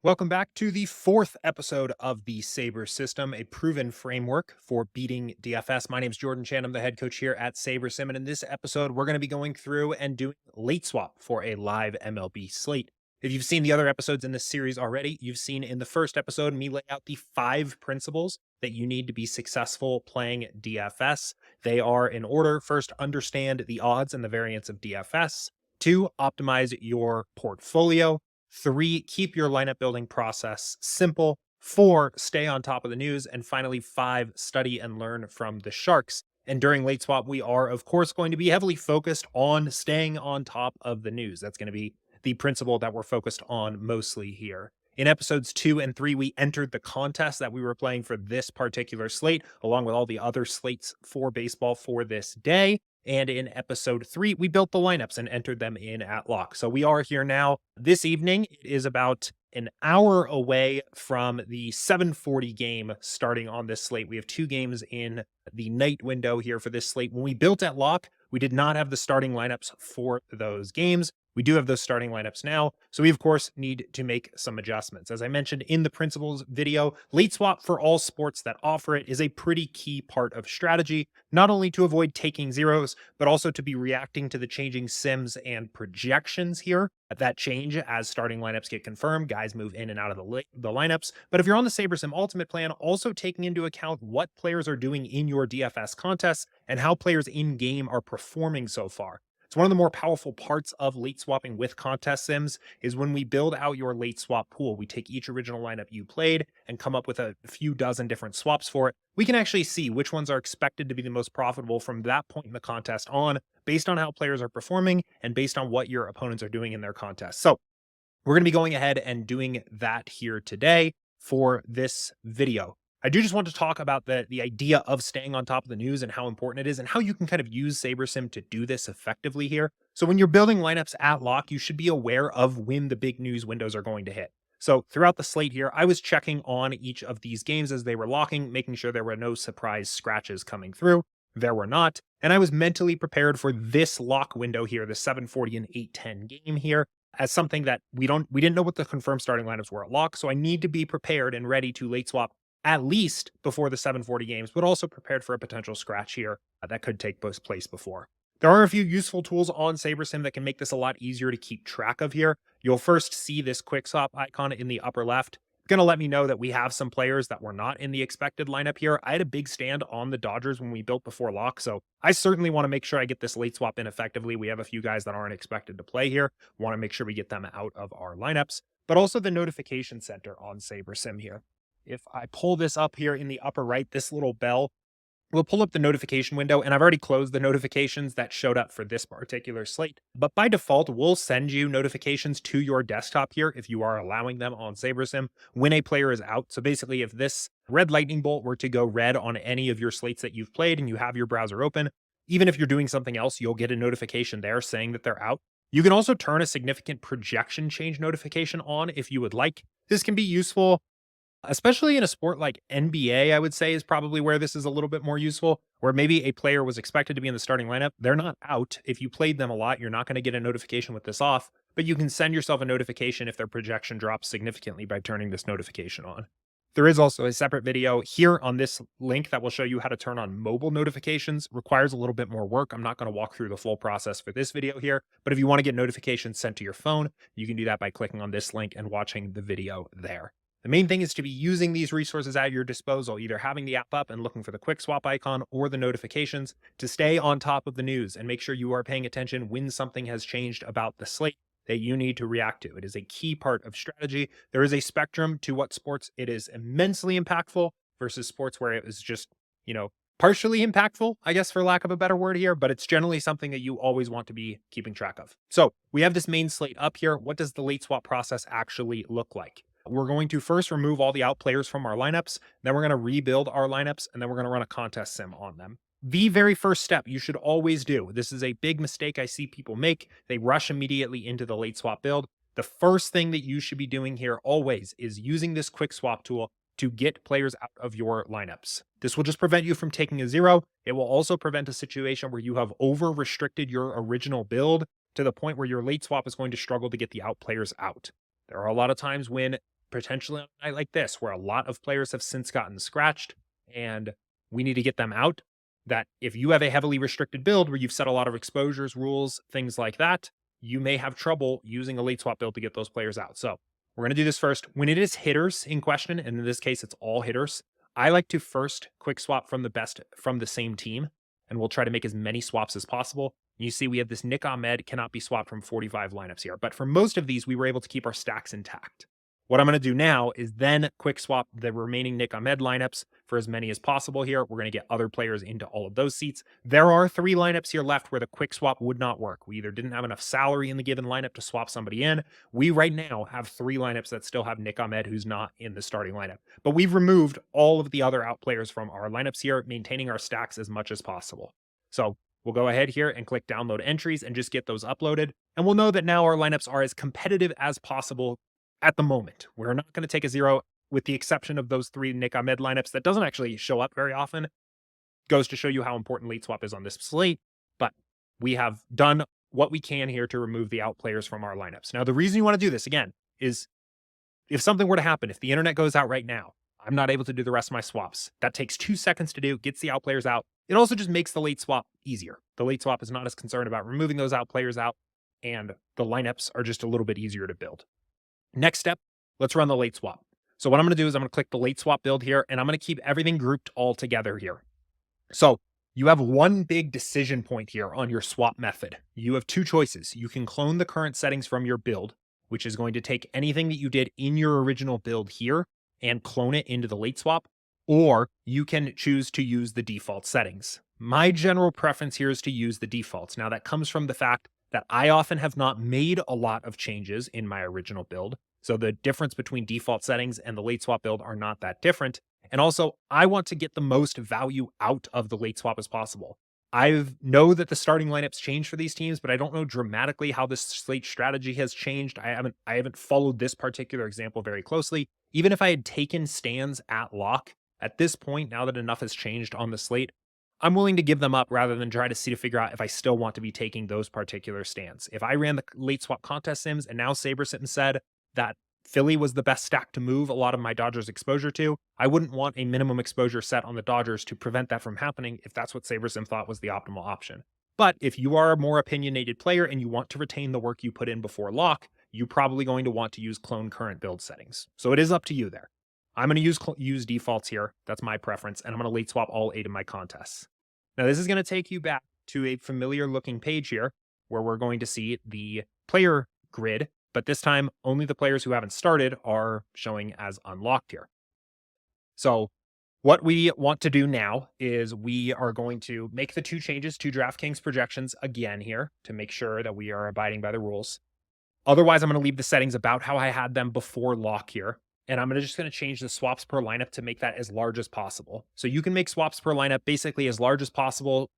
Welcome back to the fourth episode of the SaberSystem, a proven framework for beating DFS. My name is Jordan Chan. I'm the head coach here at SaberSim. And in this episode, we're going to be going through and doing late swap for a live MLB slate. If you've seen the other episodes in this series already, you've seen in the first episode me lay out the 5 principles that you need to be successful playing DFS. They are in order: first, understand the odds and the variance of DFS; 2, optimize your portfolio; 3, keep your lineup building process simple; 4, stay on top of the news; and finally, 5, study and learn from the sharks. And during late swap, we are, of course, going to be heavily focused on staying on top of the news. That's going to be the principle that we're focused on mostly here. In episodes 2 and 3, we entered the contest that we were playing for this particular slate, along with all the other slates for baseball for this day. And in episode 3, we built the lineups and entered them in at lock. So we are here now. This evening, it is about an hour away from the 7:40 game starting on this slate. We have 2 games in the night window here for this slate. When we built at lock, we did not have the starting lineups for those games. We do have those starting lineups now, so we of course need to make some adjustments. As I mentioned in the principles video, late swap for all sports that offer it is a pretty key part of strategy, not only to avoid taking zeros, but also to be reacting to the changing sims and projections here that change as starting lineups get confirmed. Guys move in and out of the lineups. But if you're on the SaberSim Ultimate plan, also taking into account what players are doing in your DFS contests and how players in game are performing so far. It's one of the more powerful parts of late swapping with contest sims is when we build out your late swap pool. We take each original lineup you played and come up with a few dozen different swaps for it. We can actually see which ones are expected to be the most profitable from that point in the contest on, based on how players are performing and based on what your opponents are doing in their contests. So we're going to be going ahead and doing that here today for this video. I do just want to talk about the idea of staying on top of the news and how important it is and how you can kind of use SaberSim to do this effectively here. So when you're building lineups at lock, you should be aware of when the big news windows are going to hit. So throughout the slate here, I was checking on each of these games as they were locking, making sure there were no surprise scratches coming through. There were not. And I was mentally prepared for this lock window here, the 7:40 and 8:10 game here, as something that we didn't know what the confirmed starting lineups were at lock. So I need to be prepared and ready to late swap at least before the 7:40 games, but also prepared for a potential scratch here that could take place before. There are a few useful tools on SaberSim that can make this a lot easier to keep track of here. You'll first see this quick swap icon in the upper left. It's going to let me know that we have some players that were not in the expected lineup here. I had a big stand on the Dodgers when we built before lock, so I certainly want to make sure I get this late swap in effectively. We have a few guys that aren't expected to play here. Want to make sure we get them out of our lineups, but also the notification center on SaberSim here. If I pull this up here in the upper right, this little bell will pull up the notification window, and I've already closed the notifications that showed up for this particular slate. But by default, we'll send you notifications to your desktop here if you are allowing them on SaberSim when a player is out. So basically, if this red lightning bolt were to go red on any of your slates that you've played and you have your browser open, even if you're doing something else, you'll get a notification there saying that they're out. You can also turn a significant projection change notification on if you would like. This can be useful, especially in a sport like NBA, I would say is probably where this is a little bit more useful, where maybe a player was expected to be in the starting lineup. They're not out. If you played them a lot, you're not going to get a notification with this off, but you can send yourself a notification if their projection drops significantly by turning this notification on. There is also a separate video here on this link that will show you how to turn on mobile notifications. Requires a little bit more work. I'm not going to walk through the full process for this video here, but if you want to get notifications sent to your phone, you can do that by clicking on this link and watching the video there. The main thing is to be using these resources at your disposal, either having the app up and looking for the quick swap icon or the notifications to stay on top of the news and make sure you are paying attention when something has changed about the slate that you need to react to. It is a key part of strategy. There is a spectrum to what sports it is immensely impactful versus sports where it is just, partially impactful, I guess, for lack of a better word here, but it's generally something that you always want to be keeping track of. So we have this main slate up here. What does the late swap process actually look like? We're going to first remove all the out players from our lineups. Then we're going to rebuild our lineups, and then we're going to run a contest sim on them. The very first step you should always do. This is a big mistake I see people make. They rush immediately into the late swap build. The first thing that you should be doing here always is using this quick swap tool to get players out of your lineups. This will just prevent you from taking a zero. It will also prevent a situation where you have over restricted your original build to the point where your late swap is going to struggle to get the out players out. There are a lot of times when potentially on a night like this, where a lot of players have since gotten scratched and we need to get them out, that if you have a heavily restricted build where you've set a lot of exposures, rules, things like that, you may have trouble using a late swap build to get those players out. So we're going to do this first. When it is hitters in question, and in this case, it's all hitters, I like to first quick swap from the best from the same team, and we'll try to make as many swaps as possible. You see, we have this Nick Ahmed cannot be swapped from 45 lineups here, but for most of these, we were able to keep our stacks intact. What I'm going to do now is then quick swap the remaining Nick Ahmed lineups for as many as possible here. We're going to get other players into all of those seats. There are 3 lineups here left where the quick swap would not work. We either didn't have enough salary in the given lineup to swap somebody in. We right now have 3 lineups that still have Nick Ahmed who's not in the starting lineup. But we've removed all of the other out players from our lineups here, maintaining our stacks as much as possible. So we'll go ahead here and click download entries and just get those uploaded. And we'll know that now our lineups are as competitive as possible at the moment. We're not going to take a 0 with the exception of those 3 Nick Ahmed lineups. That doesn't actually show up very often. Goes to show you how important late swap is on this slate. But we have done what we can here to remove the out players from our lineups. Now, the reason you want to do this, again, is if something were to happen, if the internet goes out right now, I'm not able to do the rest of my swaps. That takes 2 seconds to do, gets the out players out. It also just makes the late swap easier. The late swap is not as concerned about removing those out players out, and the lineups are just a little bit easier to build. Next step, let's run the late swap. So what I'm going to do is I'm going to click the late swap build here, and I'm going to keep everything grouped all together here. So you have one big decision point here on your swap method. You have 2 choices. You can clone the current settings from your build, which is going to take anything that you did in your original build here and clone it into the late swap, or you can choose to use the default settings. My general preference here is to use the defaults. Now that comes from the fact that I often have not made a lot of changes in my original build. So the difference between default settings and the late swap build are not that different. And also, I want to get the most value out of the late swap as possible. I know that the starting lineups change for these teams, but I don't know dramatically how this slate strategy has changed. I haven't followed this particular example very closely. Even if I had taken stands at lock, at this point, now that enough has changed on the slate, I'm willing to give them up rather than try to see to figure out if I still want to be taking those particular stands. If I ran the late swap contest sims and now SaberSim said that Philly was the best stack to move a lot of my Dodgers exposure to, I wouldn't want a minimum exposure set on the Dodgers to prevent that from happening if that's what SaberSim thought was the optimal option. But if you are a more opinionated player and you want to retain the work you put in before lock, you're probably going to want to use clone current build settings. So it is up to you there. I'm going to use defaults here. That's my preference. And I'm going to late swap all 8 of my contests. Now, this is going to take you back to a familiar looking page here where we're going to see the player grid, but this time only the players who haven't started are showing as unlocked here. So what we want to do now is we are going to make the 2 changes to DraftKings projections again here to make sure that we are abiding by the rules. Otherwise, I'm going to leave the settings about how I had them before lock here. And I'm just going to change the swaps per lineup to make that as large as possible. So you can make swaps per lineup basically as large as possible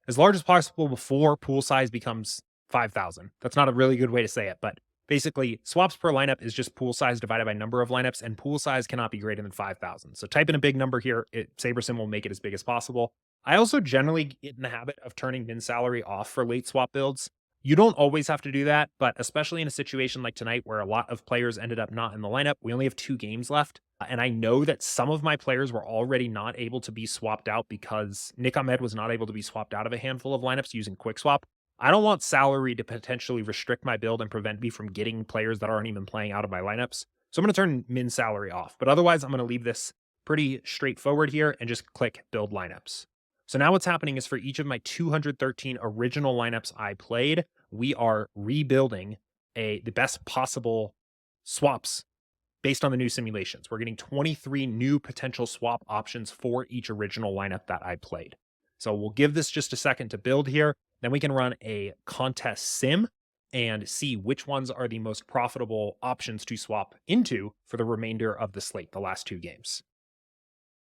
before pool size becomes 5,000. That's not a really good way to say it, but basically swaps per lineup is just pool size divided by number of lineups, and pool size cannot be greater than 5,000. So type in a big number here. SaberSim will make it as big as possible. I also generally get in the habit of turning min salary off for late swap builds. You don't always have to do that, but especially in a situation like tonight where a lot of players ended up not in the lineup, we only have 2 games left. And I know that some of my players were already not able to be swapped out because Nick Ahmed was not able to be swapped out of a handful of lineups using quick swap. I don't want salary to potentially restrict my build and prevent me from getting players that aren't even playing out of my lineups. So I'm going to turn min salary off, but otherwise I'm going to leave this pretty straightforward here and just click build lineups. So now what's happening is for each of my 213 original lineups I played, we are rebuilding the best possible swaps based on the new simulations. We're getting 23 new potential swap options for each original lineup that I played. So we'll give this just a second to build here. Then we can run a contest sim and see which ones are the most profitable options to swap into for the remainder of the slate, the last 2 games.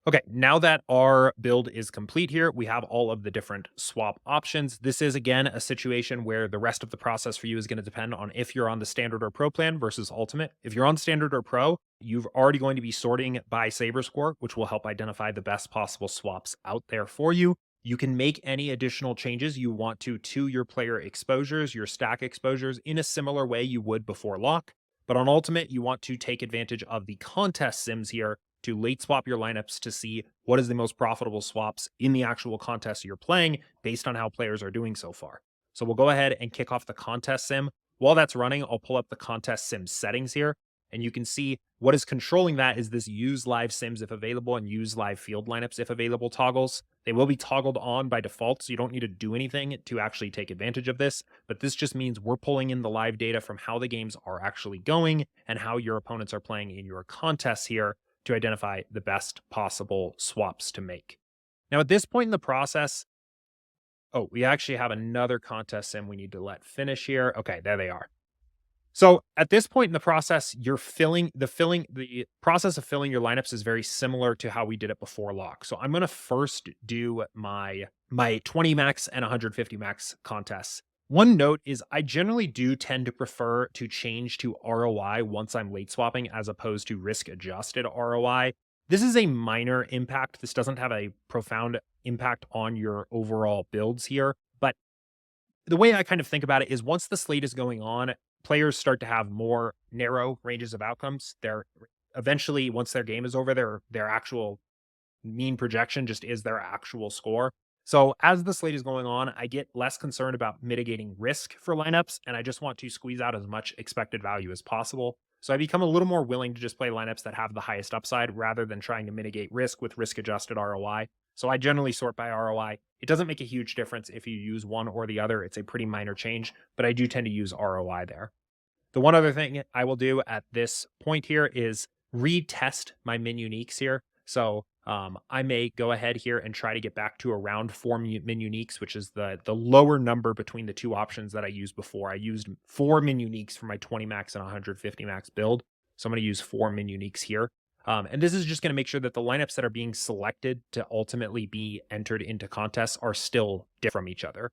Okay, now that our build is complete here, we have all of the different swap options. This is, again, a situation where the rest of the process for you is going to depend on if you're on the standard or pro plan versus ultimate. If you're on standard or pro, you're already going to be sorting by Saber score, which will help identify the best possible swaps out there for you. You can make any additional changes you want to your player exposures, your stack exposures, in a similar way you would before lock. But on Ultimate, you want to take advantage of the contest sims here to late swap your lineups to see what is the most profitable swaps in the actual contest you're playing based on how players are doing so far. So we'll go ahead and kick off the contest sim. While that's running, I'll pull up the contest sim settings here, and you can see what is controlling that is this use live sims if available and use live field lineups if available toggles. They will be toggled on by default, so you don't need to do anything to actually take advantage of this. But this just means we're pulling in the live data from how the games are actually going and how your opponents are playing in your contests here to identify the best possible swaps to make. Now, at this point in the process, oh, we actually have another contest sim we need to let finish here. Okay, there they are. So at this point in the process, the process of filling your lineups is very similar to how we did it before lock. So I'm going to first do my 20 max and 150 max contests. One note is I generally do tend to prefer to change to ROI once I'm late swapping as opposed to risk adjusted ROI. This is a minor impact. This doesn't have a profound impact on your overall builds here, but the way I kind of think about it is once the slate is going on, players start to have more narrow ranges of outcomes. They're eventually, once their game is over, their actual mean projection just is their actual score. So as the slate is going on, I get less concerned about mitigating risk for lineups, and I just want to squeeze out as much expected value as possible. So I become a little more willing to just play lineups that have the highest upside rather than trying to mitigate risk with risk adjusted ROI. So I generally sort by ROI. It doesn't make a huge difference if you use one or the other. It's a pretty minor change, but I do tend to use ROI there. The one other thing I will do at this point here is retest my min uniques here. So I may go ahead here and try to get back to around 4 min uniques, which is the lower number between the two options that I used before. I used 4 min uniques for my 20 max and 150 max build. So I'm going to use 4 min uniques here. And this is just going to make sure that the lineups that are being selected to ultimately be entered into contests are still different from each other.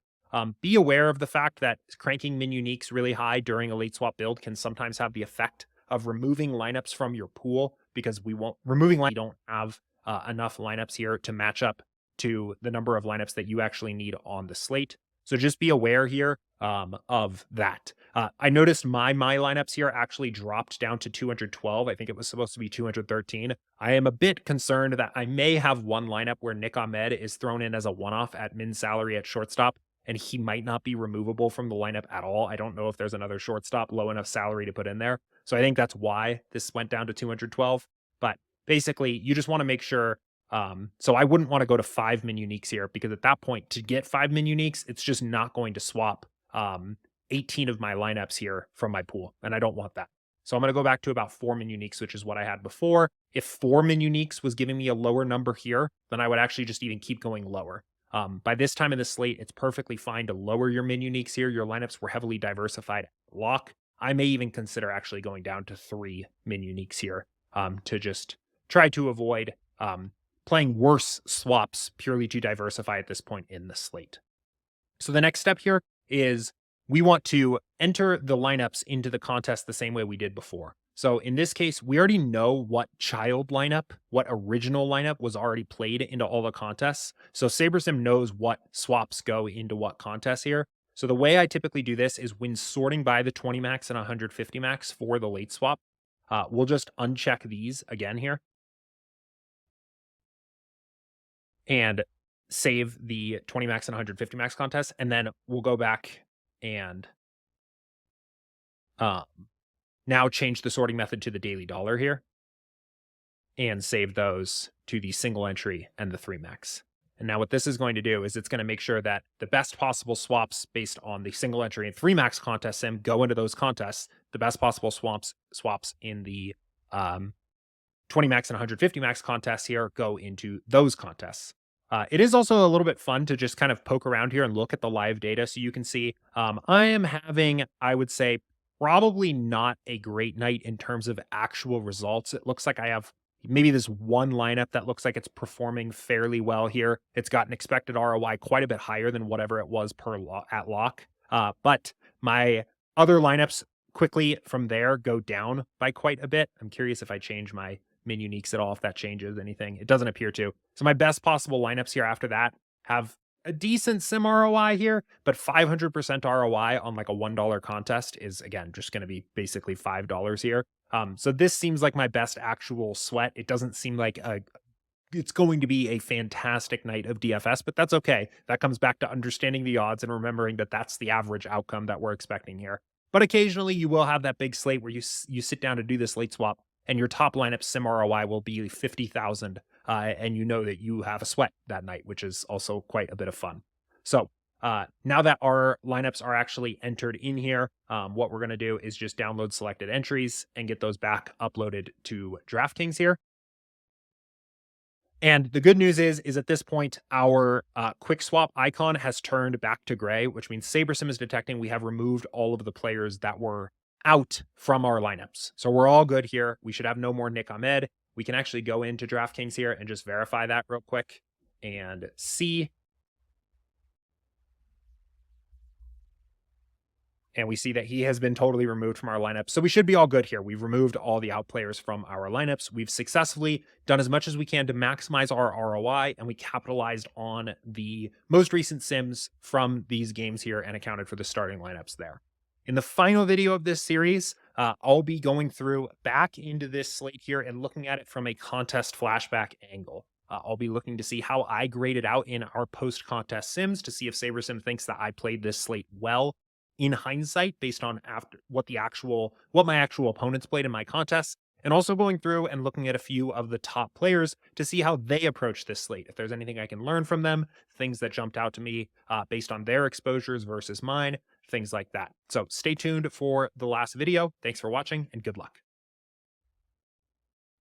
Be aware of the fact that cranking min uniques really high during a late swap build can sometimes have the effect of removing lineups from your pool because we don't have enough lineups here to match up to the number of lineups that you actually need on the slate. So just be aware here of that. I noticed my lineups here actually dropped down to 212. I think it was supposed to be 213. I am a bit concerned that I may have one lineup where Nick Ahmed is thrown in as a one-off at min salary at shortstop, and he might not be removable from the lineup at all. I don't know if there's another shortstop low enough salary to put in there. So I think that's why this went down to 212. But basically, you just want to make sure. So I wouldn't want to go to 5 min uniques here because at that point, to get 5 min uniques, it's just not going to swap 18 of my lineups here from my pool. And I don't want that. So I'm going to go back to about 4 min uniques, which is what I had before. If 4 min uniques was giving me a lower number here, then I would actually just even keep going lower. By this time in the slate, it's perfectly fine to lower your min uniques here. Your lineups were heavily diversified at lock. I may even consider actually going down to 3 min uniques here to just try to avoid playing worse swaps purely to diversify at this point in the slate. So the next step here is we want to enter the lineups into the contest the same way we did before. So in this case, we already know what child lineup, what original lineup was already played into all the contests. So SaberSim knows what swaps go into what contests here. So the way I typically do this is when sorting by the 20 max and 150 max for the late swap, we'll just uncheck these again here and save the 20 max and 150 max contest. And then we'll go back and now change the sorting method to the daily dollar here and save those to the single entry and the 3 max. And now what this is going to do is it's going to make sure that the best possible swaps based on the single entry and 3 max contest sim go into those contests. The best possible swaps in the 20 max and 150 max contests here go into those contests. It is also a little bit fun to just kind of poke around here and look at the live data so you can see I am having, I would say, probably not a great night in terms of actual results. It looks like I have maybe this one lineup that looks like it's performing fairly well here. It's got an expected ROI quite a bit higher than whatever it was at lock. But my other lineups quickly from there go down by quite a bit. I'm curious if I change my min uniques at all, if that changes anything. It doesn't appear to. So my best possible lineups here after that have a decent sim ROI here, but 500% ROI on like a $1 contest is again just going to be basically $5 here. So this seems like my best actual sweat. It doesn't seem like it's going to be a fantastic night of DFS, but that's okay. That comes back to understanding the odds and remembering that that's the average outcome that we're expecting here. But occasionally you will have that big slate where you sit down to do this late swap and your top lineup sim ROI will be 50,000 and you know that you have a sweat that night, which is also quite a bit of fun. So now that our lineups are actually entered in here, what we're going to do is just download selected entries and get those back uploaded to DraftKings here. And the good news is at this point, our quick swap icon has turned back to gray, which means SaberSim is detecting we have removed all of the players that were out from our lineups. So we're all good here. We should have no more Nick Ahmed. We can actually go into DraftKings here and just verify that real quick and see. And we see that he has been totally removed from our lineup. So we should be all good here. We've removed all the out players from our lineups. We've successfully done as much as we can to maximize our ROI, and we capitalized on the most recent sims from these games here and accounted for the starting lineups there. In the final video of this series, I'll be going through back into this slate here and looking at it from a contest flashback angle. I'll be looking to see how I graded out in our post-contest sims to see if SaberSim thinks that I played this slate well in hindsight based on after what my actual opponents played in my contests, and also going through and looking at a few of the top players to see how they approach this slate. If there's anything I can learn from them, things that jumped out to me based on their exposures versus mine, things like that. So stay tuned for the last video. Thanks for watching and good luck.